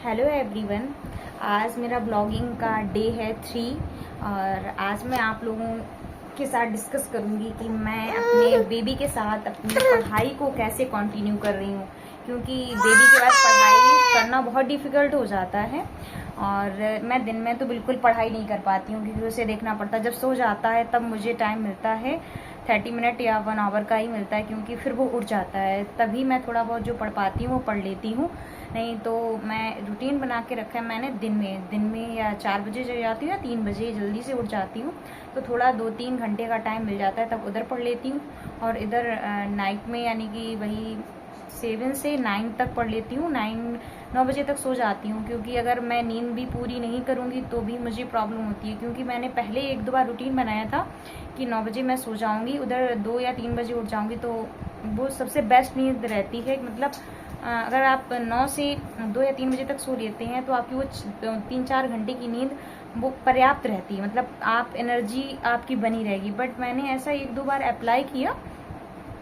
Hello everyone. आज मेरा blogging का डे है 3 और आज मैं आप लोगों के साथ डिस्कस करूंगी कि मैं अपने बेबी के साथ अपनी पढ़ाई को कैसे कंटिन्यू कर रही हूँ, क्योंकि बेबी के बाद पढ़ाई करना बहुत डिफ़िकल्ट हो जाता है और मैं दिन में तो बिल्कुल पढ़ाई नहीं कर पाती हूँ क्योंकि उसे देखना पड़ता है। जब सो जाता है तब मुझे टाइम मिलता है 30 मिनट या 1 आवर का ही मिलता है, क्योंकि फिर वो उठ जाता है तभी मैं थोड़ा बहुत जो पढ़ पाती हूँ वो पढ़ लेती हूँ। नहीं तो मैं रूटीन बना के रखा है मैंने, दिन में या 4 बजे चली जाती हूँ या 3 बजे जल्दी से उठ जाती हूँ, तो थोड़ा 2-3 घंटे का टाइम मिल जाता है तब उधर पढ़ लेती हूँ। और इधर नाइट में यानी कि वही 7 से 9 तक पढ़ लेती हूँ। 9 बजे तक सो जाती हूँ, क्योंकि अगर मैं नींद भी पूरी नहीं करूँगी तो भी मुझे प्रॉब्लम होती है, क्योंकि मैंने पहले 1-2 बार रूटीन बनाया था कि 9 बजे मैं सो जाऊँगी, उधर 2 या 3 बजे उठ जाऊँगी, तो वो सबसे बेस्ट नींद रहती है। मतलब अगर आप 9 से 2 या 3 बजे तक सो लेते हैं तो आपकी वो 3-4 घंटे की नींद वो पर्याप्त रहती है, मतलब आप एनर्जी आपकी बनी रहेगी। बट मैंने ऐसा 1-2 बार अप्लाई किया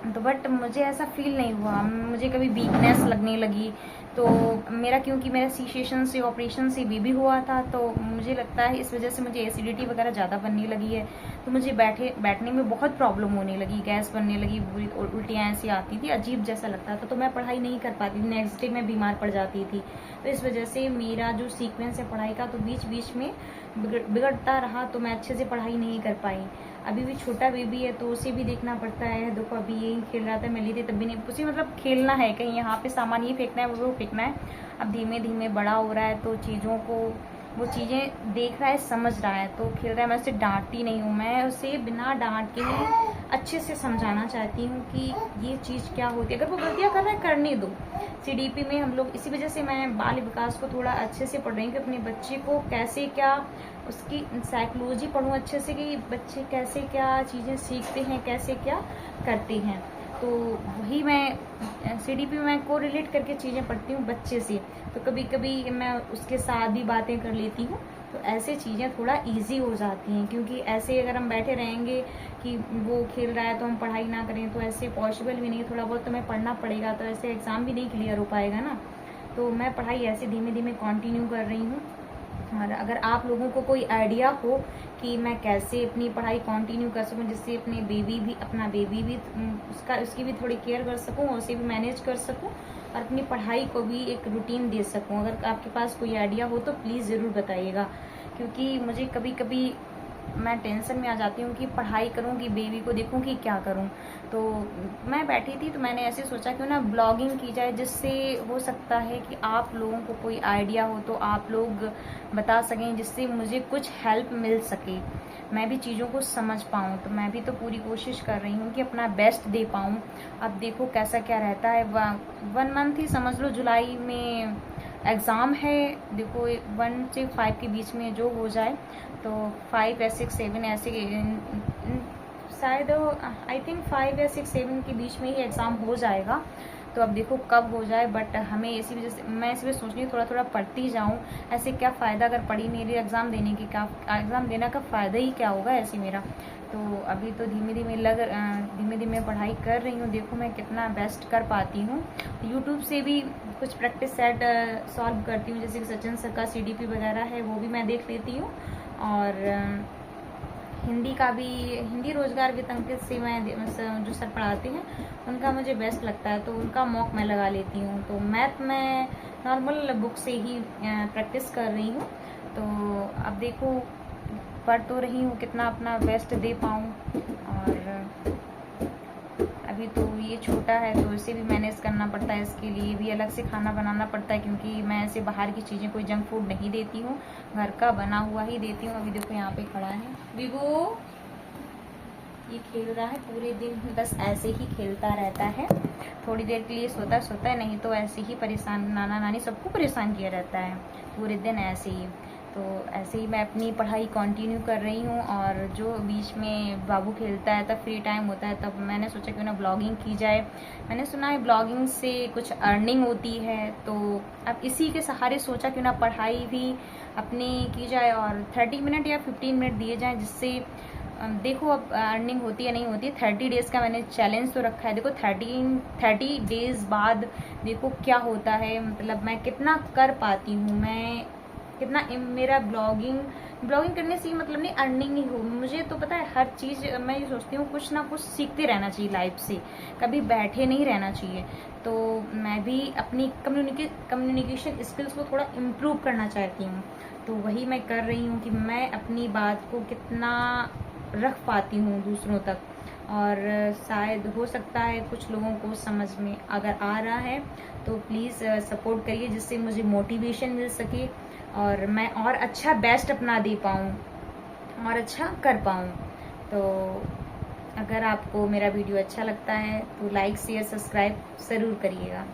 तो बट मुझे ऐसा फील नहीं हुआ, मुझे कभी वीकनेस लगने लगी। तो मेरा क्योंकि मेरा सी सेक्शन से ऑपरेशन से बेबी हुआ था, तो मुझे लगता है इस वजह से मुझे एसिडिटी वगैरह ज़्यादा बनने लगी है, तो मुझे बैठने में बहुत प्रॉब्लम होने लगी, गैस बनने लगी, उल्टियाँ ऐसी आती थी, अजीब जैसा लगता था, तो मैं पढ़ाई नहीं कर पाती थी। नेक्स्ट डे मैं बीमार पड़ जाती थी, तो इस वजह से मेरा जो सीक्वेंस है पढ़ाई का तो बीच बीच में बिगड़ता रहा, तो मैं अच्छे से पढ़ाई नहीं कर पाई। अभी भी छोटा बेबी है तो उसे भी देखना पड़ता है। देखो अभी यही खेल रहा था, मैं ली थी तब भी नहीं, उसे मतलब खेलना है, कहीं यहाँ पे सामान ये फेंकना है वो फेंकना है। अब धीमे धीमे बड़ा हो रहा है तो चीज़ों को वो चीज़ें देख रहा है, समझ रहा है, तो खेल रहा है। मैं उसे डांटती नहीं हूँ, मैं उसे बिना डांट के अच्छे से समझाना चाहती हूँ कि ये चीज़ क्या होती है। अगर वो गलतियाँ कर रहा है करने दो। सीडीपी में हम लोग इसी वजह से मैं बाल विकास को थोड़ा अच्छे से पढ़ रही हूँ कि अपने बच्चे को कैसे क्या उसकी साइकोलॉजी पढ़ूँ अच्छे से, कि बच्चे कैसे क्या चीज़ें सीखते हैं, कैसे क्या करते हैं। तो वही मैं सीडीपी में को रिलेट करके चीज़ें पढ़ती हूँ बच्चे से, तो कभी कभी मैं उसके साथ भी बातें कर लेती हूँ, तो ऐसे चीज़ें थोड़ा इजी हो जाती हैं। क्योंकि ऐसे अगर हम बैठे रहेंगे कि वो खेल रहा है तो हम पढ़ाई ना करें तो ऐसे पॉसिबल भी नहीं, थोड़ा बहुत तो हमें पढ़ना पड़ेगा, तो ऐसे एग्ज़ाम भी नहीं क्लियर हो पाएगा ना। तो मैं पढ़ाई ऐसे धीमे धीमे कंटिन्यू कर रही हूँ। और अगर आप लोगों को कोई आइडिया हो कि मैं कैसे अपनी पढ़ाई कंटिन्यू कर सकूं, जिससे अपना बेबी भी उसकी भी थोड़ी केयर कर सकूं और उसे भी मैनेज कर सकूं और अपनी पढ़ाई को भी एक रूटीन दे सकूं, अगर आपके पास कोई आइडिया हो तो प्लीज़ ज़रूर बताइएगा। क्योंकि मुझे कभी कभी मैं टेंशन में आ जाती हूँ कि पढ़ाई करूँ कि बेबी को देखूँ कि क्या करूँ। तो मैं बैठी थी तो मैंने ऐसे सोचा क्यों ना ब्लॉगिंग की जाए, जिससे हो सकता है कि आप लोगों को कोई आइडिया हो तो आप लोग बता सकें, जिससे मुझे कुछ हेल्प मिल सके, मैं भी चीज़ों को समझ पाऊँ। तो मैं भी तो पूरी कोशिश कर रही हूँ कि अपना बेस्ट दे पाऊँ। अब देखो कैसा क्या रहता है। 1 मंथ ही समझ लो, जुलाई में एग्ज़ाम है। देखो 1 से 5 के बीच में जो हो जाए, तो 5 या 6, 7 ऐसे शायद आई थिंक 5 या 6, 7 के बीच में ही एग्ज़ाम हो जाएगा। तो अब देखो कब हो जाए, बट हमें इसी वजह से मैं इसी वजह सोच रही हूँ थोड़ा थोड़ा पढ़ती जाऊँ। ऐसे क्या फ़ायदा अगर पढ़ी नहीं रही, एग्ज़ाम देने की क्या, एग्ज़ाम देने का फ़ायदा ही क्या होगा ऐसे मेरा। तो अभी तो धीमे धीमे पढ़ाई कर रही हूँ, देखो मैं कितना बेस्ट कर पाती हूँ। यूट्यूब से भी कुछ प्रैक्टिस सेट सॉल्व करती हूँ, जैसे कि सचिन सर का सीडीपी वगैरह है वो भी मैं देख लेती हूँ। और हिंदी रोजगार वित्त अंकित से मैं जो सर पढ़ाते हैं उनका मुझे बेस्ट लगता है, तो उनका मॉक मैं लगा लेती हूँ। तो मैथ मैं नॉर्मल बुक से ही प्रैक्टिस कर रही हूँ। तो अब देखो पढ़ तो रही हूँ, कितना अपना बेस्ट दे पाऊँ। और अभी तो ये छोटा है तो इसे भी मैनेज करना पड़ता है, इसके लिए भी अलग से खाना बनाना पड़ता है, क्योंकि मैं ऐसे बाहर की चीज़ें कोई जंक फूड नहीं देती हूँ, घर का बना हुआ ही देती हूँ। अभी देखो यहाँ पे खड़ा है विगो, ये खेल रहा है पूरे दिन, बस ऐसे ही खेलता रहता है। थोड़ी देर के लिए सोता है, नहीं तो ऐसे ही परेशान, नाना नानी सबको परेशान किया रहता है पूरे दिन ऐसे ही। तो ऐसे ही मैं अपनी पढ़ाई कंटिन्यू कर रही हूँ। और जो बीच में बाबू खेलता है तब फ्री टाइम होता है, तब मैंने सोचा क्यों ना ब्लॉगिंग की जाए। मैंने सुना है ब्लॉगिंग से कुछ अर्निंग होती है, तो अब इसी के सहारे सोचा क्यों ना पढ़ाई भी अपनी की जाए और 30 मिनट या 15 मिनट दिए जाएँ, जिससे देखो अब अर्निंग होती है नहीं होती है। 30 डेज़ का मैंने चैलेंज तो रखा है। देखो 30 डेज़ बाद देखो क्या होता है, मतलब मैं कितना कर पाती हूँ, मैं कितना मेरा ब्लॉगिंग करने से ही मतलब नहीं अर्निंग ही हो। मुझे तो पता है हर चीज़, मैं ये सोचती हूँ कुछ ना कुछ सीखते रहना चाहिए लाइफ से, कभी बैठे नहीं रहना चाहिए। तो मैं भी अपनी कम्युनिकेशन स्किल्स को थोड़ा इम्प्रूव करना चाहती हूँ। तो वही मैं कर रही हूँ कि मैं अपनी बात को कितना रख पाती हूँ दूसरों तक। और शायद हो सकता है कुछ लोगों को समझ में अगर आ रहा है तो प्लीज़ सपोर्ट करिए, जिससे मुझे मोटिवेशन मिल सके और मैं और अच्छा बेस्ट अपना दे पाऊँ और अच्छा कर पाऊँ। तो अगर आपको मेरा वीडियो अच्छा लगता है तो लाइक शेयर सब्सक्राइब ज़रूर करिएगा।